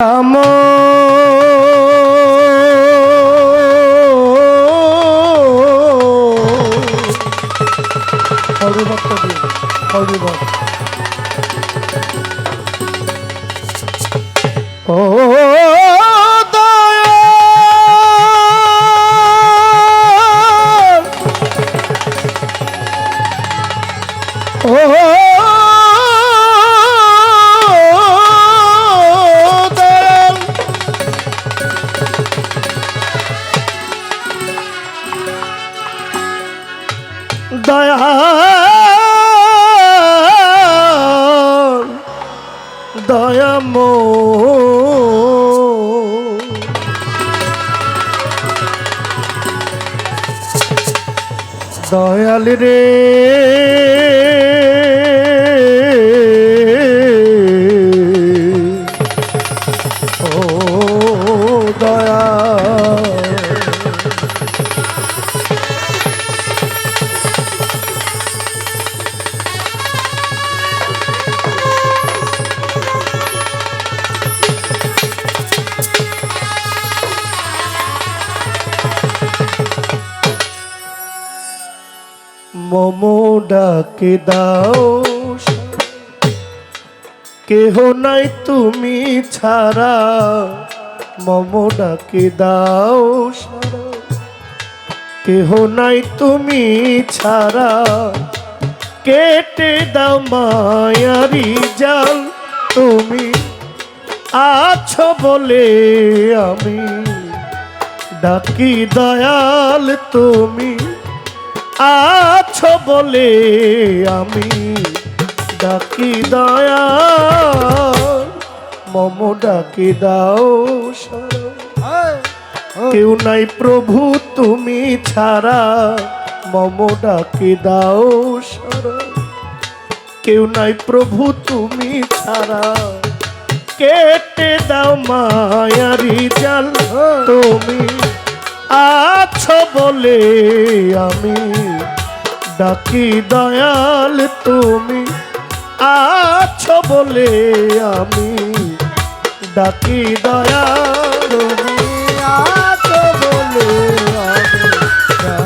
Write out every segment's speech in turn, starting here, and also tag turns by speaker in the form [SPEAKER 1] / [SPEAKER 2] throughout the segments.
[SPEAKER 1] আমো হরিভক্ত দিন হরিভক্ত ও দয়ামো দয়াল রে ও দয়া মমো ডাকে দাও কেহ নাই তুমি ছাড়া মমো ডাকে দাও কেহ নাই তুমি ছাড়া কেটে দাও মায়ারি জাল তুমি আছো বলে আমি ডাকি দয়াল তুমি আছো বলে আমি ডাকি দয়াল মম ডাকি দাও কেউ নাই প্রভু তুমি ছাড়া মম ডাকি দাও কেউ নাই প্রভু তুমি ছাড়া কেটে দাও মায়ারি জাল তুমি আছো বলে আমি ডাকি দয়াল তুমি আছো বলে আমি ডাকি দয়াল তুমি আছো বলে আমি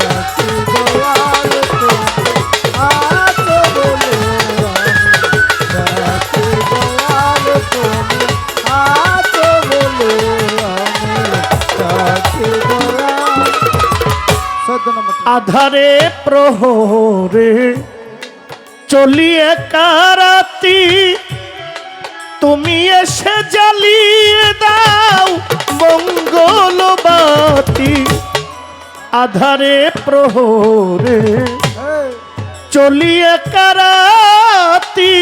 [SPEAKER 1] ডাকি দয়াল তুমি আছো বলে আমি ডাকি দয়াল তুমি আছো বলে আমি ডাকি আধারে প্রহরে চলিয়ে কারাতি তুমি এসে জ্বালিয়ে দাও মঙ্গলবাতি আধারে প্রহরে চলিয়ে কারাতি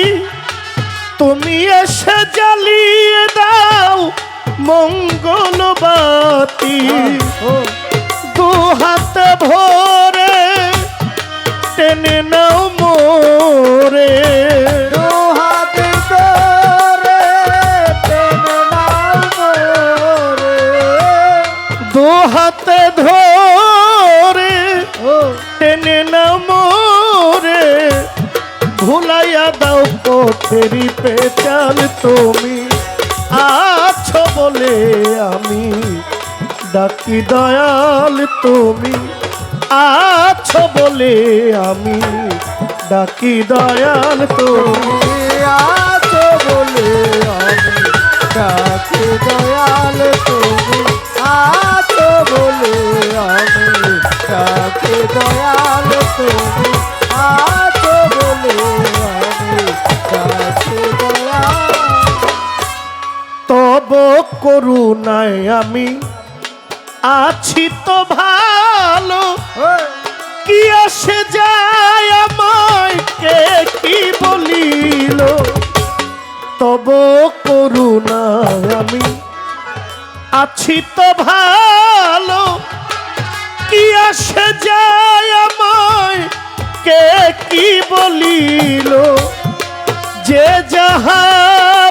[SPEAKER 1] তুমি এসে জ্বালিয়ে দাও মঙ্গলবাতি দু হাত ভরে টেনে নাও মোরে দু হাত ধরে টেনে নাও মোরে দু হাত ধরে টেনে নাও মোরে ভুলাইয়া দাও পথেরি পেচাল তুমি আছো বলে আমি ডাকি দয়াল তুমি আছো বলে আমি ডাকি দয়াল তুমি আছো বলে আমি ডাকি দয়াল তুমি আছো বলে আমি ডাকি দয়াল তুমি আছো বলে আমি ডাকি দয়াল তব করুণায় আমি আছি তো ভালো কি আসে যায় আমায় কে কি বলিল তব করুণা আমি আছি তো ভালো কি আসে যায় আমায় কে কি বলিল যে যাহা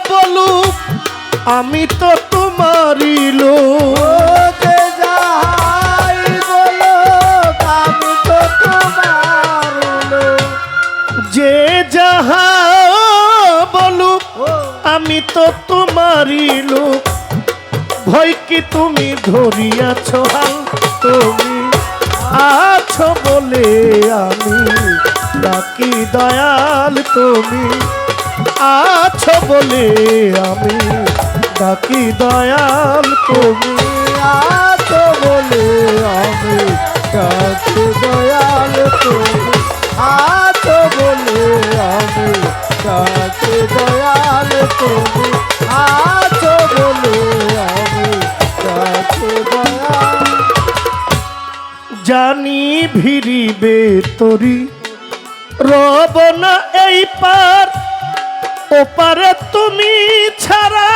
[SPEAKER 1] বলুক আমি তো তোমারই লোক যে যাহাই বলুক আমি তো তোমার লোক যে যাহা বলুক আমি তো তোমারই লোক ভয় কি তুমি ধরিয়াছ হাল, তুমি আছো বলে আমি ডাকি দয়াল, তুমি আছো বলে আমি ডাকি দয়াল, তুমি
[SPEAKER 2] আছো বলে আমি ডাকি দয়াল, তুমি আছো বলে আমি ডাকি দয়াল, তুমি আছো বলে আমি ডাকি দয়াল।
[SPEAKER 1] জানি ভিড়িবে তরি রব না এই পার, ওপারে তুমি ছাড়া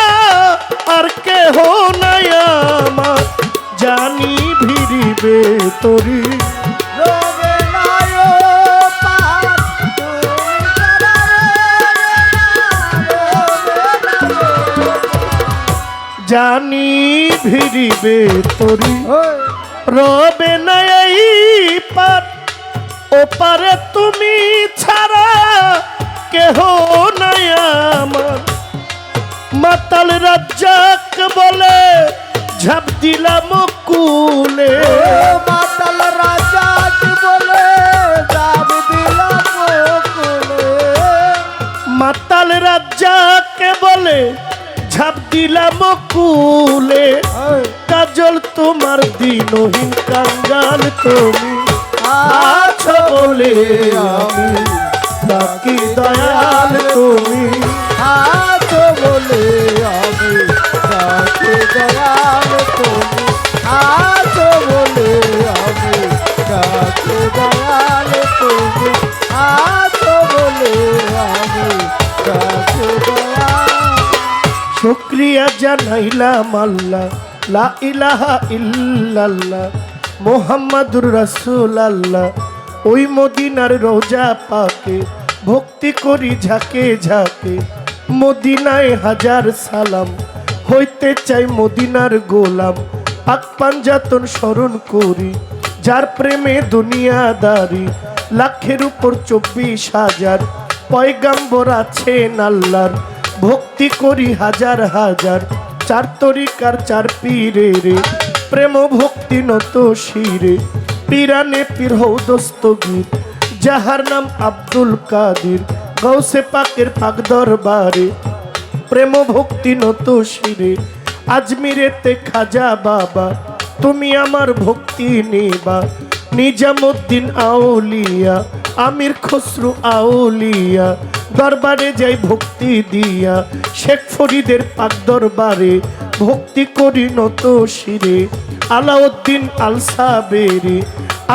[SPEAKER 1] আর কেহ নাই আমার। জানি ভিড়িবে তরি
[SPEAKER 2] রবে নাই পার, তুমি ছাড়া
[SPEAKER 1] জানি ভিড়িবে তরি
[SPEAKER 2] ওই
[SPEAKER 1] রবে না এই পার, ওপারে তুমি ছাড়া কেহ নাই আমার। মাতাল রাজ্জাক বলে ঝাঁপ দিলাম কুলে,
[SPEAKER 2] মাতাল রাজা বলে যাব দিলাম কোলে,
[SPEAKER 1] মাতাল রাজ্জাক বলে ঝাঁপ দিলাম কুলে। কাজল তোমার দিনহীন কাঙ্গাল, তুমি আছো বলে আমি ডাকি দয়াল, তুমি
[SPEAKER 2] আছো বলে আমি ডাকি দয়াল, তুমি আছো বলে আমি ডাকি দয়াল, তুমি আছো বলে আমি ডাকি দয়াল।
[SPEAKER 1] শুকরিয়া জানাইলাম আল্লাহ, লা ইলাহা ইল্লাল্লাহ মুহাম্মাদুর রাসূলুল্লাহ। ওই মদিনার রোজা পাকে ভক্তি করি ঝাঁকে ঝাঁকে, মদিনায় হাজার সালাম হইতে চাই মদিনার গোলাম। পাক পাঞ্জাতন স্মরণ করি যার প্রেমে দুনিয়াদারি, লাখের উপর 24,000 পয়গাম্বর আছেন আল্লাহর। ভক্তি করি হাজার হাজার, চার তরিকার চার পীরে রে, প্রেম ভক্তি নত শিরে। পীরানে পীর হৌ দস্তগীর, যাহার নাম আব্দুল কাদির, গৌসে পাকের পাক দরবারে প্রেম ভক্তি নত শিরে। আজমিরেতে খাজা বাবা, তুমি আমার ভক্তি নেবা। নিজামুদ্দিন আউলিয়া, আমির খসরু আউলিয়া, দরবারে যাই ভক্তি দিয়া। শেখ ফরিদের পাক দরবারে ভক্তি করি নত শিরে। আলাউদ্দিন আল সাবেরি,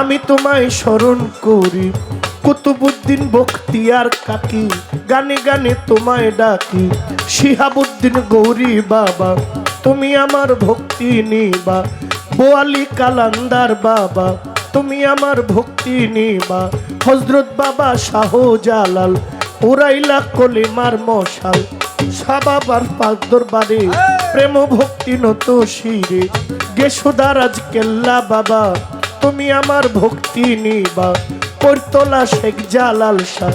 [SPEAKER 1] আমি তোমায় স্মরণ করি। কুতুবুদ্দিন বখতিয়ার কাকি, গানে গানে তোমায় ডাকি। শিহাবুদ্দিন গৌরী বাবা, তুমি আমার ভক্তি নিবা। বোয়ালি কালান্দার বাবা, তুমি আমার ভক্তি নিবা। হযরত বাবা শাহ জালাল, উড়াইলা কলিমার মশাল। সাবাবার পাক দরবারে প্রেম ভক্তি নত শিরে। গেসুদারাজ কেল্লা বাবা, তুমি আমার ভক্তি নিবা। করতলা শেখ জালাল শাহ,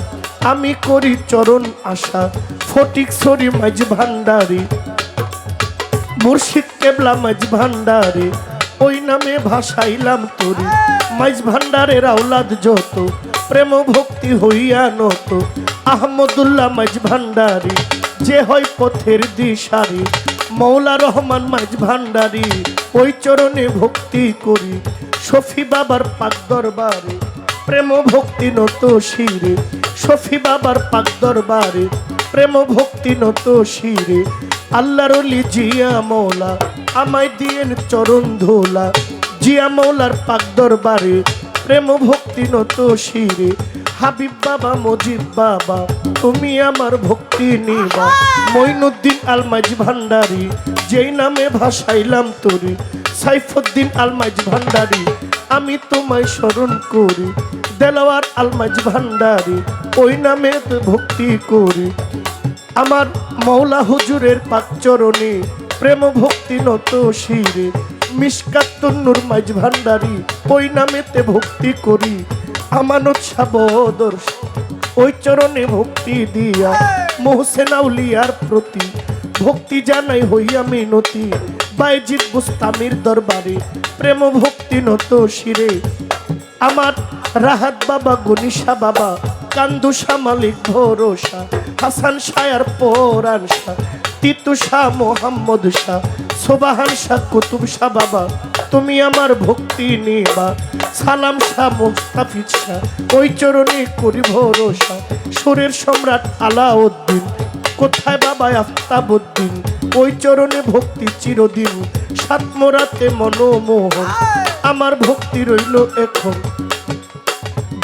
[SPEAKER 1] আমি করি চরণ আশা। ফটিক সরি মাঝ ভান্ডারি, মুর্শিদ কেবলা মাঝ ভান্ডারে, ওই নামে ভাসাইলাম তোরে। মাঝ ভান্ডারের আওলাদ যত, প্রেম ভক্তি হইয়া নত। আহমদুল্লাহ মাঝ ভান্ডারি, যে হয় পথের দিশারি। মৌলা রহমান মাঝ ভান্ডারি, ওই চরণে ভক্তি করি। শফি বাবার পাক দরবারে প্রেম ভক্তি নত শিরে। শফি বাবার পাক দরবারে প্রেম ভক্তি নত শিরে। আল্লাহর ওলি জিয়া মৌলা, আমায় দিয়েন চরণ ধোলা। জিয়া মৌলার পাক দরবারে প্রেম ভক্তি নত শিরে। হাবিব বাবা মজিদ বাবা, তুমি আমার ভক্তি নিবা। মঈনুদ্দিন আল মাঝ ভান্ডারি, যেই নামে ভাসাইলাম তোরে। সাইফুদ্দিন আল মাঝ ভান্ডারি, আমি তোমায় স্মরণ করি। দেলাওয়ার আল মাঝ ভান্ডারি, ওই নামে তো ভক্তি করি। আমার মৌলা হুজুরের পাক চরণে প্রেম ভক্তি নত শিরে। মিশকাতুন নূর মাঝ ভান্ডারি, ওই নামেতে ভক্তি করি। আমানত সাবদর, ওই চরণে ভক্তি দিয়া। মোহসেন আউলিয়ার প্রতি ভক্তি জানাই হইয়া মিনতি। বাইজিদ বুস্তামির দরবারে প্রেম ভক্তি নত শিরে আমার রাহাত বাবা গনিশা বাবা কান্দুসা মালিক ভরসা হাসান শায়ার পরান শাহ তিতু শাহ মোহাম্মদ শাহ সোবাহান শাহ কুতুব শাহ বাবা তুমি আমার ভক্তি নিবা সালাম শাহ মুস্তাফিজ শাহ ওই চরণে করি ভরসা সুরের সম্রাট আলাউদ্দিন কোথায় বাবা আফতাবুদ্দিন ওই চরণে ভক্তি চিরদিন সাতমোরাতে মনোমোহন আমার ভক্তি রইল এখন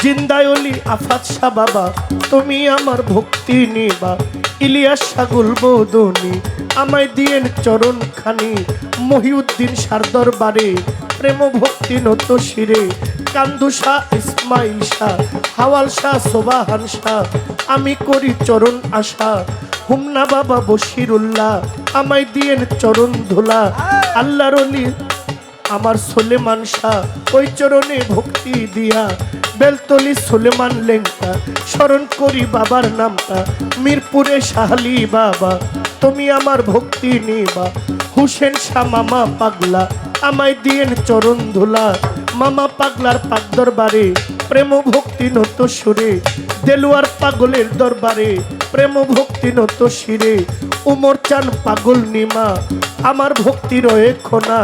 [SPEAKER 1] জিন্দায়লি আফাত শাহ বাবা তুমি আমার ভক্তি নিবা ইলিয়াস সাগুল বদনি আমায় দিয়েন চরণ খানি মহিউদ্দিন সার দরবারে প্রেম ভক্তি নত শিরে কান্দু শাহ ইসমাইল শাহ হাওয়াল শাহ সোবাহান শাহ আমি করি চরণ আশা হুমনা বাবা বশিরুল্লাহ আমায় দিয়েন চরণ ধুলা আল্লাহর অলি আমার সুলেমান শাহ ওই চরণে ভক্তি দিয়া বেলতলি সুলেমান লেঙ্কা স্মরণ করি বাবার নামটা মিরপুরে শাহালি বাবা তুমি আমার ভক্তি নিবা হুসেন শাহ মামা পাগলা আমায় দিয়েন চরণ ধুলা মামা পাগলার পাক দরবারে প্রেম ভক্তি নত সুরে দেলুয়ার পাগলের দরবারে প্রেম ভক্তি নত শিরে উমর চান পাগল নিমা আমার ভক্তি রয়ে খোনা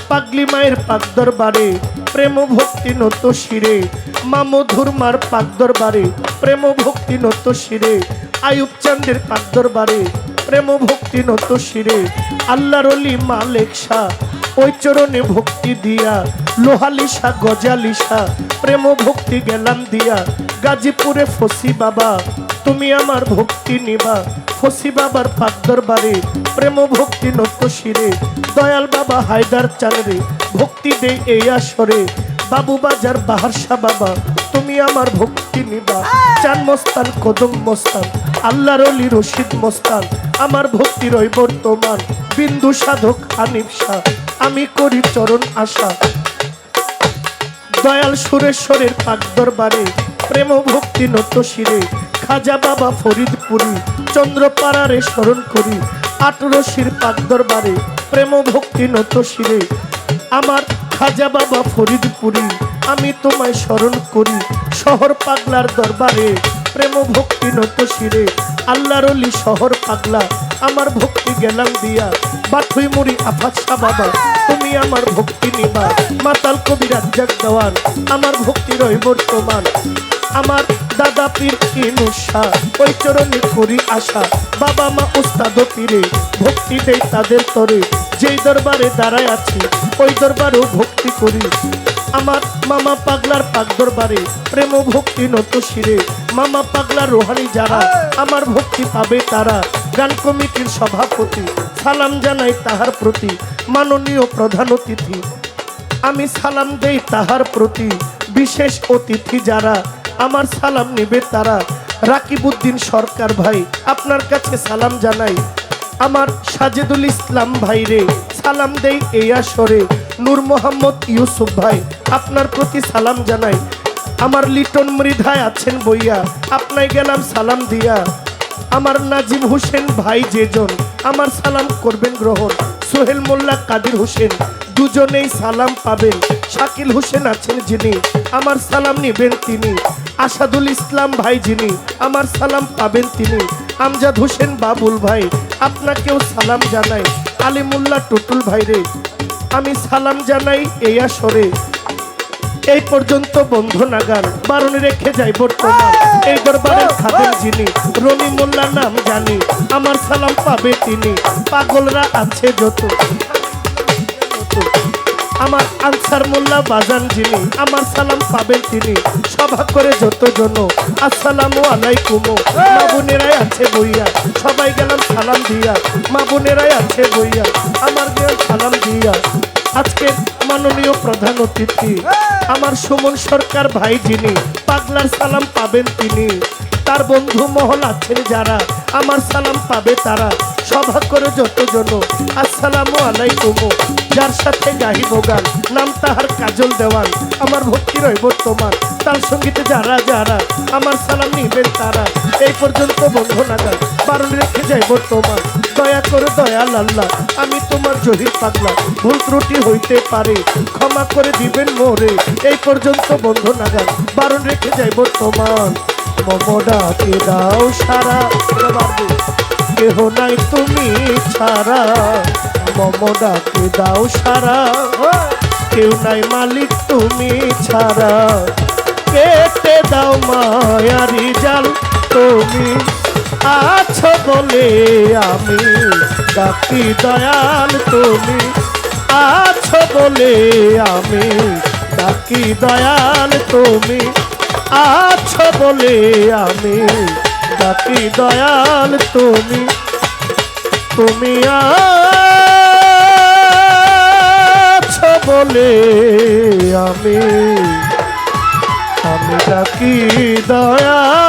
[SPEAKER 1] পাগলি মায়ের পাক দরবারে প্রেম ভক্তি নত শিরে মা মধুরমার পাক দরবারে প্রেম ভক্তি নত শিরে আয়ুব চান্দের পাক দরবারে প্রেম ভক্তি নত শিরে আল্লাহর অলি মালেক শাহ ওই চরণে ভক্তি দিয়া লোহালি শাহ গজালি শাহ প্রেম ভক্তি গেলাম দিয়া গাজীপুরে ফসি বাবা তুমি আমার ভক্তি নিবা ফসি বাবার পাক দরবারে প্রেম ভক্তি নত শিরে দয়াল বাবা হায়দার চাঁদরে ভক্তি দে এই আসরে বাবু বাজার বাহার শাহ বাবা তুমি আমার ভক্তি নিবা চান মস্তান কদম মস্তান আল্লাহর অলি রশিদ মস্তান আমার ভক্তি রই বর্তমান বিন্দু সাধক হানিফ শাহ আমি করি চরণ আশা দয়াল সুরেশ্বরের পাক দরবারে প্রেম ভক্তি নত শিরে খাজা বাবা ফরিদপুরি চন্দ্রপাড়ারে স্মরণ করি আটরশির পাক দরবারে প্রেম ভক্তি নত শিরে আমার খাজা বাবা ফরিদপুরি আমি তোমায় স্মরণ করি শহর পাগলার দরবারে প্রেম ভক্তি নত শিরে আল্লাহর অলি শহর পাগলা আমার ভক্তি গেলাম দিয়া বাথুই মুড়ি আফাত শাহ বাবা তুমি আমার ভক্তি নিবা মাতাল কবি রাজ্জাক দেওয়ান আমার ভক্তি রই বর্তমান আমার দাদা পীর ইনুষা ওই চরণে করি আশা বাবা মা উস্তাদ পীরে ভক্তি দেই তাদের তরে যেই দরবারে দাঁড়ায় আছি ওই দরবারেও ভক্তি করি আমার মামা পাগলার পাক দরবারে প্রেম ভক্তি নত শিরে মামা পাগলার রোহানি যারা আমার ভক্তি পাবে তারা গান কমিটির সভাপতি সালাম জানাই তাহার প্রতি মাননীয় প্রধান অতিথি আমি সালাম দেই তাহার প্রতি বিশেষ অতিথি যারা আমার সালাম নেবে তারা রাকিবউদ্দিন সরকার ভাই আপনার কাছে সালাম জানাই আমার সাজেদুল ইসলাম ভাই রে সালাম দেই এই আসরে নূর মোহাম্মদ ইউসুফ ভাই আপনার প্রতি সালাম জানাই আমার লিটন মৃধায় আছেন বইয়া আপনায় গেলাম সালাম দিয়া আমার নাজিম হোসেন ভাই যেজন আমার সালাম করবেন গ্রহণ সোহেল মোল্লা কাদির হোসেন দুজনেই সালাম পাবেন শাকিল হোসেন আছেন যিনি আমার সালাম নিবেন তিনি আসাদুল ইসলাম ভাই যিনি আমার সালাম পাবেন তিনি আমজাদ হোসেন বাবুল ভাই আপনাকেও সালাম জানাই আলিমুল্লাহ টুটুল ভাই রে আমি সালাম জানাই এই আসরে এই পর্যন্ত বন্ধু নাগান বারণ রেখে যাই বর্তমান এই দরবারের খাদেম যিনি রনি মোল্লা নাম জানি আমার সালাম পাবে তিনি পাগলরা আছে যত আমার আনসার মোল্লা বাজান যিনি আমার সালাম পাবেন তিনি সভা করে যত জন আসসালামু আলাইকুম মা বোনেরাই আছে বইয়া সবাই গেলাম সালাম দিয়া মা বোনেরাই আছে বইয়া আমার গেল সালাম দিয়া আজকের মাননীয় প্রধান অতিথি আমার সুমন সরকার ভাই যিনি পাগলার সালাম পাবেন তিনি তার বন্ধু মহল আছেন যারা আমার সালাম পাবে তারা সভা করে যতজন আসসালামু আলাইকুম যার সাথে গাহিব গান নাম তাহার কাজল দেওয়ান আমার ভক্তি রই বর্তমান তার সঙ্গীতে যারা যারা আমার সালাম নিবেন তারা এই পর্যন্ত বন্ধ নাগাল বারণ রেখে যায় বর্তমান দয়া করে দয়াল আল্লাহ, আমি তোমার জহির পাগলা, ভুল ত্রুটি হইতে পারে, ক্ষমা করে দিবেন মোরে। এই পর্যন্ত বন্ধু নাগাল বারণ রেখে যাই বর্তমান। মম ডাকে দাও সারা, কেহ নাই তুমি ছাড়া। মম ডাকে দাও সারা, কেউ নাই মালিক তুমি ছাড়া। কেটে দাও মায়ারি জাল, তুমি আছো বলে আমি ডাকি দয়াল, তুমি আছো বলে আমি ডাকি দয়াল, তুমি আছো বলে আমি ডাকি দয়াল, তুমি তুমি আছো বলে আমি ডাকি দয়াল।